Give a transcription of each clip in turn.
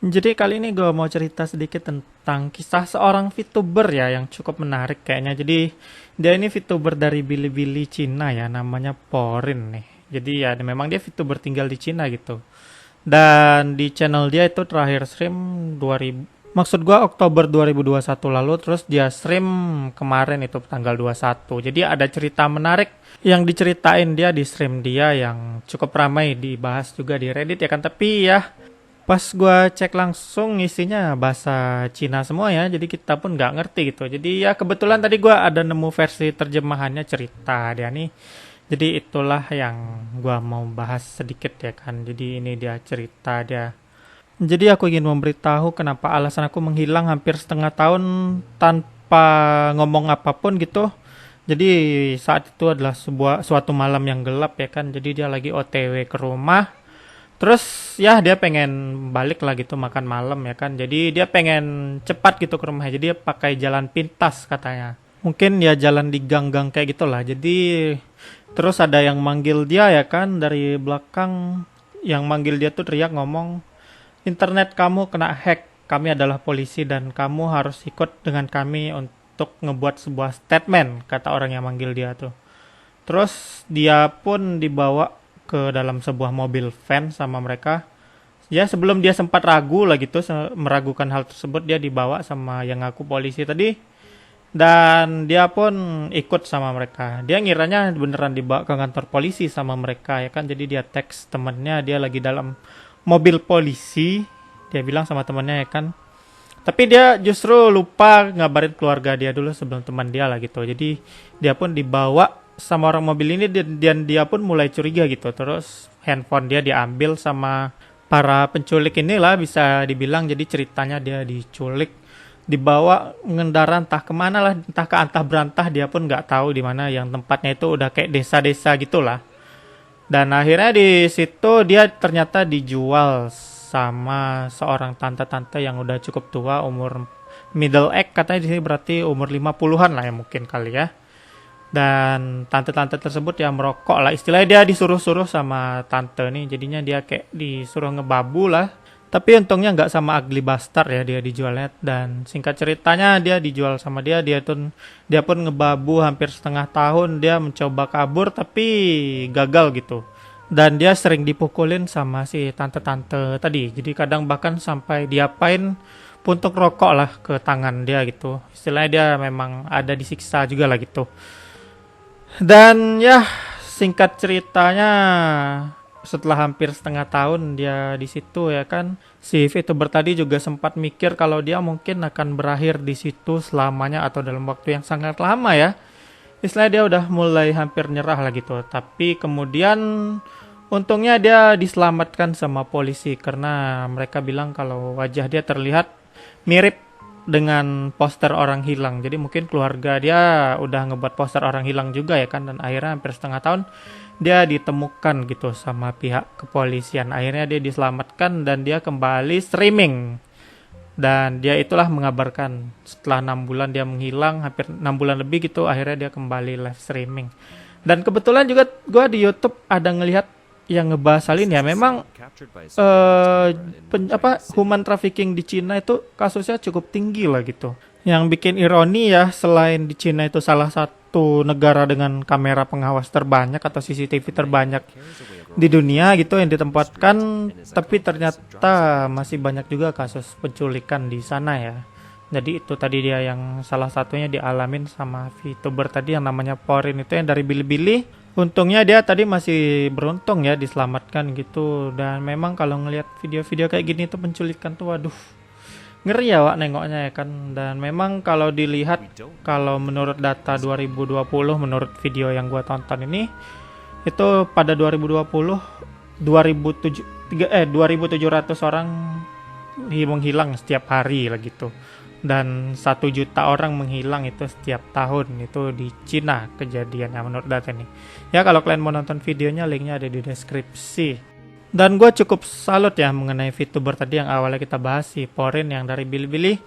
Jadi kali ini gue mau cerita sedikit tentang kisah seorang VTuber ya yang cukup menarik kayaknya. Jadi dia ini VTuber dari Bilibili Cina ya, namanya Porin nih. Jadi ya memang dia VTuber tinggal di Cina gitu. Dan di channel dia itu terakhir stream 2000, maksud gua Oktober 2021 lalu, terus dia stream kemarin itu tanggal 21. Jadi ada cerita menarik yang diceritain dia di stream dia yang cukup ramai dibahas juga di Reddit ya kan. Tapi ya pas gua cek langsung isinya bahasa Cina semua ya, jadi kita pun nggak ngerti gitu. Jadi ya kebetulan tadi gua ada nemu versi terjemahannya cerita dia nih. Jadi itulah yang gua mau bahas sedikit ya kan. Jadi ini dia cerita dia. Jadi aku ingin memberitahu kenapa alasan aku menghilang hampir setengah tahun tanpa ngomong apapun gitu. Jadi saat itu adalah suatu malam yang gelap ya kan. Jadi dia lagi OTW ke rumah. Terus ya dia pengen balik lah gitu makan malam ya kan. Jadi dia pengen cepat gitu ke rumahnya. Jadi dia pakai jalan pintas katanya. Mungkin ya jalan di gang-gang kayak gitulah. Jadi terus ada yang manggil dia ya kan dari belakang. Yang manggil dia tuh teriak ngomong, internet kamu kena hack. Kami adalah polisi dan kamu harus ikut dengan kami untuk ngebuat sebuah statement, kata orang yang manggil dia tuh. Terus dia pun dibawa ke dalam sebuah mobil van sama mereka. Ya sebelum dia sempat ragu lah gitu, meragukan hal tersebut, dia dibawa sama yang ngaku polisi tadi. Dan dia pun ikut sama mereka. Dia ngiranya beneran dibawa ke kantor polisi sama mereka ya kan. Jadi dia teks temennya dia lagi dalam mobil polisi. Dia bilang sama temannya ya kan. Tapi dia justru lupa ngabarin keluarga dia dulu sebelum teman dia lah gitu. Jadi dia pun dibawa sama orang mobil ini dan dia pun mulai curiga gitu. Terus handphone dia diambil sama para penculik inilah bisa dibilang. Jadi ceritanya dia diculik, dibawa mengendara entah kemana lah, entah ke antah berantah, dia pun nggak tahu di mana, yang tempatnya itu udah kayak desa-desa gitulah. Dan akhirnya di situ dia ternyata dijual sama seorang tante-tante yang udah cukup tua, umur middle age katanya di sini, berarti umur 50-an lah ya mungkin kali ya. Dan tante-tante tersebut ya merokok lah, istilahnya dia disuruh-suruh sama tante nih, jadinya dia kayak disuruh ngebabu lah. Tapi untungnya nggak sama Ugly Bastard ya dia dijualnya. Dan singkat ceritanya dia dijual sama dia pun ngebabu hampir setengah tahun. Dia mencoba kabur tapi gagal gitu. Dan dia sering dipukulin sama si tante-tante tadi. Jadi kadang bahkan sampai diapain puntung rokok lah ke tangan dia gitu. Istilahnya dia memang ada disiksa juga lah gitu. Dan ya singkat ceritanya setelah hampir setengah tahun dia di situ ya kan, si VTuber tadi juga sempat mikir kalau dia mungkin akan berakhir di situ selamanya atau dalam waktu yang sangat lama ya. Istilahnya dia udah mulai hampir nyerah lah gitu. Tapi kemudian untungnya dia diselamatkan sama polisi karena mereka bilang kalau wajah dia terlihat mirip dengan poster orang hilang. Jadi mungkin keluarga dia udah ngebuat poster orang hilang juga ya kan. Dan akhirnya hampir setengah tahun dia ditemukan gitu sama pihak kepolisian. Akhirnya dia diselamatkan dan dia kembali streaming. Dan dia itulah mengabarkan setelah 6 bulan dia menghilang, hampir 6 bulan lebih gitu, akhirnya dia kembali live streaming. Dan kebetulan juga gue di YouTube ada ngelihat yang ngebahas hal ini ya. Memang human trafficking di Cina itu kasusnya cukup tinggi lah gitu. Yang bikin ironi ya, selain di Cina itu salah satu negara dengan kamera pengawas terbanyak atau CCTV terbanyak di dunia gitu yang ditempatkan, tapi ternyata masih banyak juga kasus penculikan di sana ya. Jadi itu tadi dia yang salah satunya dialamin sama VTuber tadi yang namanya Porin itu yang dari Bilibili. Untungnya dia tadi masih beruntung ya diselamatkan gitu. Dan memang kalau ngelihat video-video kayak gini tuh penculikan tuh waduh, ngeri ya Wak nengoknya ya kan. Dan memang kalau dilihat, kalau menurut data 2020, menurut video yang gua tonton ini, itu pada 2020 2700 orang menghilang setiap hari lah gitu. Dan 1 juta orang menghilang itu setiap tahun, itu di Cina kejadiannya menurut data ini. Ya kalau kalian mau nonton videonya, linknya ada di deskripsi. Dan gue cukup salut ya mengenai VTuber tadi yang awalnya kita bahas, si Porin yang dari Bilibili.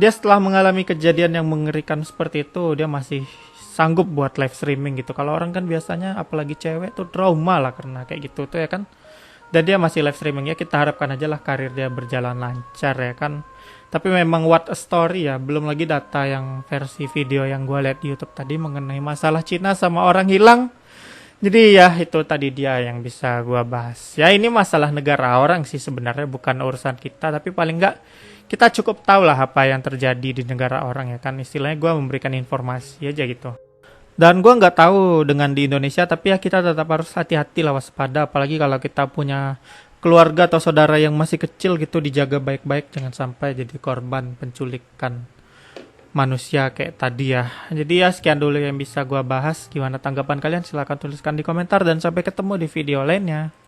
Dia setelah mengalami kejadian yang mengerikan seperti itu, dia masih sanggup buat live streaming gitu. Kalau orang kan biasanya apalagi cewek tuh trauma lah karena kayak gitu tuh ya kan. Dan dia masih live streaming ya, kita harapkan aja lah karir dia berjalan lancar ya kan. Tapi memang what a story ya, belum lagi data yang versi video yang gue lihat di YouTube tadi mengenai masalah Cina sama orang hilang. Jadi ya itu tadi dia yang bisa gua bahas. Ya ini masalah negara orang sih sebenarnya, bukan urusan kita, tapi paling enggak kita cukup tahu lah apa yang terjadi di negara orang ya kan. Istilahnya gua memberikan informasi aja gitu. Dan gua nggak tahu dengan di Indonesia, tapi ya kita tetap harus hati-hati lah, waspada. Apalagi kalau kita punya keluarga atau saudara yang masih kecil gitu, dijaga baik-baik, jangan sampai jadi korban penculikan manusia kayak tadi ya. Jadi ya sekian dulu yang bisa gua bahas. Gimana tanggapan kalian? Silahkan tuliskan di komentar dan sampai ketemu di video lainnya.